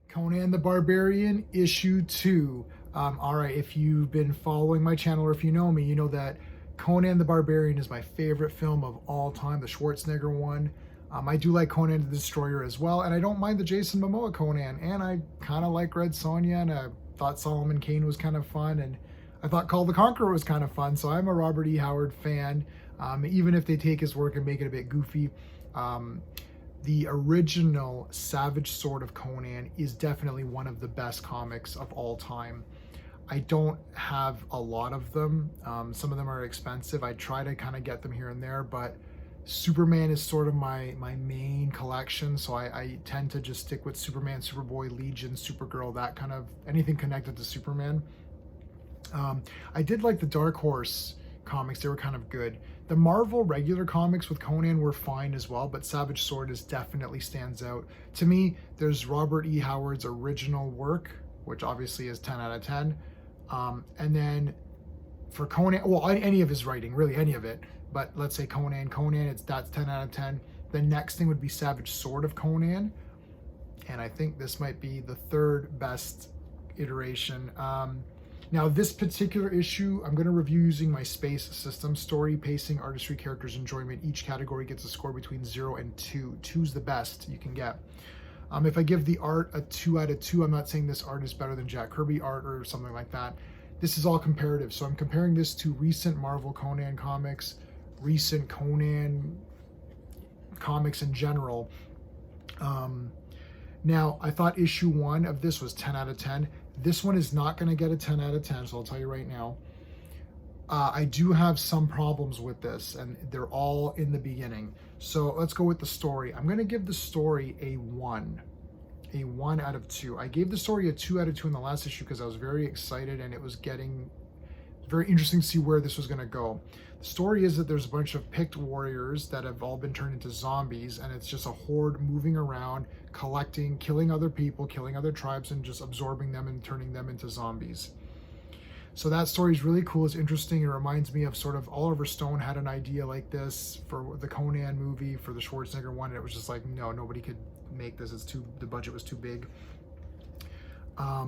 Conan the Barbarian, issue 2. All right, if you've been following my channel or if you know me, you know that Conan the Barbarian is my favorite film of all time, the Schwarzenegger one. I do like Conan the Destroyer as well, and I don't mind the Jason Momoa Conan, and I kind of like Red Sonja, and I thought Solomon Kane was kind of fun, and I thought Call the Conqueror was kind of fun, so I'm a Robert E. Howard fan, even if they take his work and make it a bit goofy. The original Savage Sword of Conan is definitely one of the best comics of all time. I don't have a lot of them. Some of them are expensive. I try to kind of get them here and there, but Superman is sort of my main collection, so I tend to just stick with Superman, Superboy, Legion, Supergirl, that kind of anything connected to Superman. I did like the Dark Horse comics. They were kind of good. The Marvel regular comics with Conan were fine as well, but Savage Sword definitely stands out. To me, there's Robert E. Howard's original work, which obviously is 10 out of 10. And then for Conan, well, any of his writing, really any of it, but let's say Conan, that's 10 out of 10. The next thing would be Savage Sword of Conan, and I think this might be the third best iteration. Now, this particular issue, I'm going to review using my space system: story, pacing, artistry, characters, enjoyment. Each category gets a score between 0 and 2. 2's the best you can get. If I give the art a 2 out of 2, I'm not saying this art is better than Jack Kirby art or something like that. This is all comparative. So I'm comparing this to recent Marvel Conan comics, recent Conan comics in general. Now, I thought issue 1 of this was 10 out of 10. This one is not going to get a 10 out of 10, so I'll tell you right now. I do have some problems with this, and they're all in the beginning. So let's go with the story. I'm going to give the story a 1 out of 2. I gave the story a 2 out of 2 in the last issue because I was very excited, and it was getting very interesting to see where this was going to go. The story is that there's a bunch of picked warriors that have all been turned into zombies, and it's just a horde moving around, collecting, killing other people, killing other tribes, and just absorbing them and turning them into zombies. So that story is really cool. It's interesting. It reminds me of sort of Oliver Stone had an idea like this for the Conan movie, for the Schwarzenegger one, and it was just like, no, nobody could make this. The budget was too big.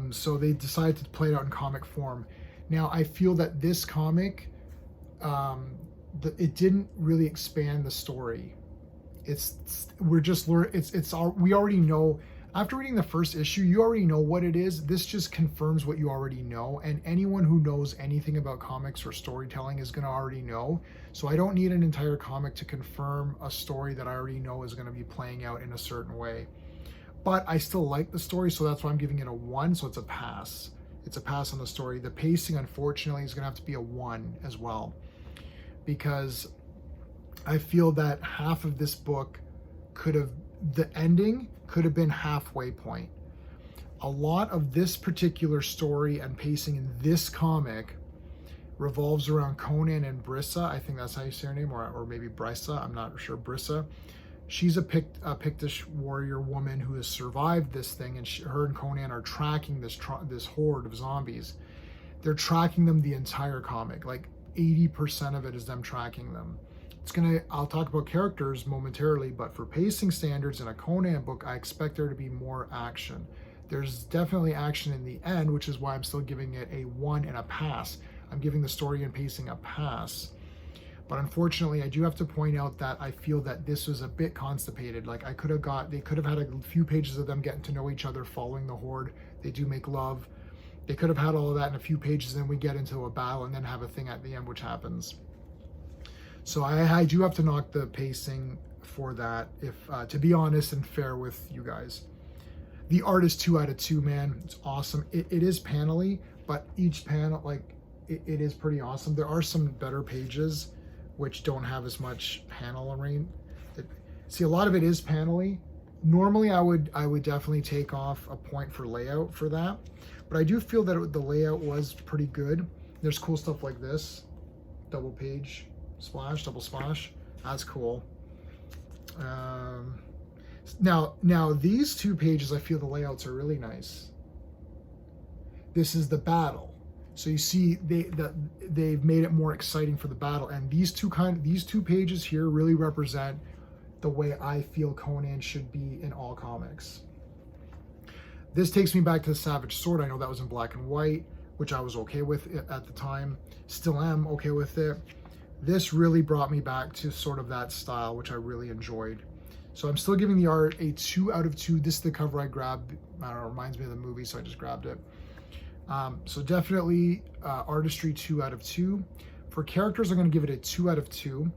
So they decided to play it out in comic form. Now, I feel that this comic, it didn't really expand the story. We already know. After reading the first issue, you already know what it is. This just confirms what you already know, and anyone who knows anything about comics or storytelling is going to already know. So I don't need an entire comic to confirm a story that I already know is going to be playing out in a certain way. But I still like the story, so that's why I'm giving it a 1, so it's a pass. It's a pass on the story. The pacing, unfortunately, is going to have to be a 1 as well, because I feel that half of this book the ending could have been halfway point. A lot of this particular story and pacing in this comic revolves around Conan and Brissa. I think that's how you say her name, or maybe Brissa. I'm not sure. Brissa. She's a Pictish warrior woman who has survived this thing, and her and Conan are tracking this horde of zombies. They're tracking them the entire comic. Like 80% of it is them tracking them. I'll talk about characters momentarily, but for pacing standards in a Conan book, I expect there to be more action. There's definitely action in the end, which is why I'm still giving it a 1 and a pass. I'm giving the story and pacing a pass. But unfortunately, I do have to point out that I feel that this was a bit constipated. Like they could have had a few pages of them getting to know each other, following the horde. They do make love. They could have had all of that in a few pages, and then we get into a battle and then have a thing at the end, which happens. So I do have to knock the pacing for that, if to be honest and fair with you guys. The art is 2 out of 2, man. It's awesome. It is panel-y, but each panel, it is pretty awesome. There are some better pages which don't have as much panel arrangement. See, a lot of it is panel-y. Normally, I would definitely take off a point for layout for that, but I do feel that the layout was pretty good. There's cool stuff like this, double page splash, double splash. That's cool. Now these 2 pages, I feel the layouts are really nice. This is the battle, so you see they've made it more exciting for the battle, and these two pages here really represent the way I feel Conan should be in all comics. This takes me back to the Savage Sword. I know that was in black and white, which I was okay with at the time. Still am okay with it. This really brought me back to sort of that style, which I really enjoyed. So I'm still giving the art a 2 out of 2. This is the cover I grabbed. I don't know, it reminds me of the movie, so I just grabbed it. So definitely artistry 2 out of 2. For characters, I'm going to give it a 2 out of 2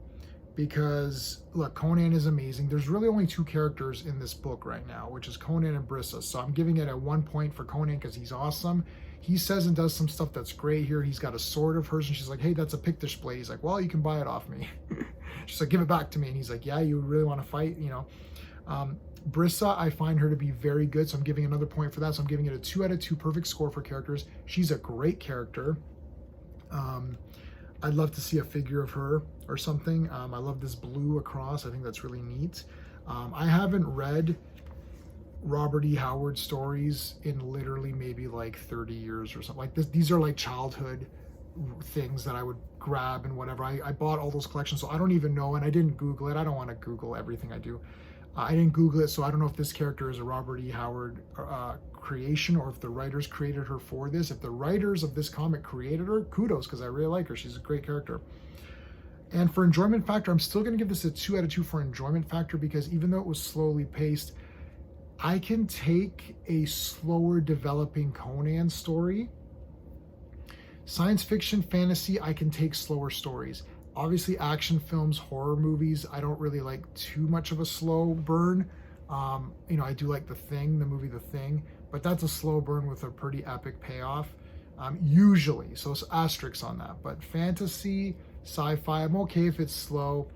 because, look, Conan is amazing. There's really only 2 characters in this book right now, which is Conan and Brissa. So I'm giving it a 1 point for Conan because he's awesome. He says and does some stuff that's great here. He's got a sword of hers, and she's like, hey, that's a Pictish blade. He's like, well, you can buy it off me. She's like, give it back to me. And he's like, yeah, you really want to fight, you know. Brissa, I find her to be very good, so I'm giving another point for that. So I'm giving it a 2 out of 2 perfect score for characters. She's a great character. I'd love to see a figure of her or something. I love this blue across. I think that's really neat. I haven't read Robert E. Howard stories in literally maybe like 30 years or something like this. These are like childhood things that I would grab and whatever. I bought all those collections, so I don't even know, and I didn't Google it. I don't want to Google everything I do. I didn't Google it, so I don't know if this character is a Robert E. Howard creation or if the writers created her for this. If the writers of this comic created her, kudos, because I really like her. She's a great character. And for enjoyment factor, I'm still going to give this a 2 out of 2 for enjoyment factor because even though it was slowly paced, I can take a slower developing Conan story. Science fiction, fantasy, I can take slower stories. Obviously, action films, horror movies, I don't really like too much of a slow burn. You know, I do like The Thing, the movie The Thing, but that's a slow burn with a pretty epic payoff, usually. So it's asterisks on that. But fantasy, sci-fi, I'm okay if it's slow.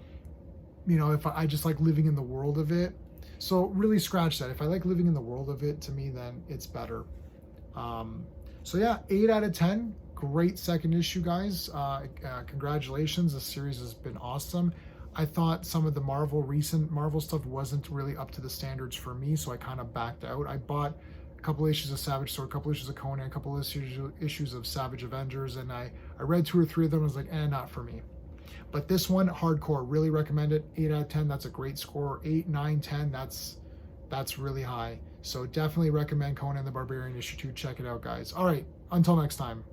You know, if I just like living in the world of it. So really scratch that. If I like living in the world of it, to me, then it's better. So yeah, 8 out of 10. Great second issue, guys. Congratulations. The series has been awesome. I thought some of the recent Marvel stuff wasn't really up to the standards for me, so I kind of backed out. I bought a couple issues of Savage Sword, a couple issues of Conan, a couple issues of Savage Avengers, and I read 2 or 3 of them and was like, not for me. But this one, hardcore, really recommend it. 8 out of 10, that's a great score. 8, 9, 10, that's really high. So definitely recommend Conan the Barbarian issue 2. Check it out, guys. All right, until next time.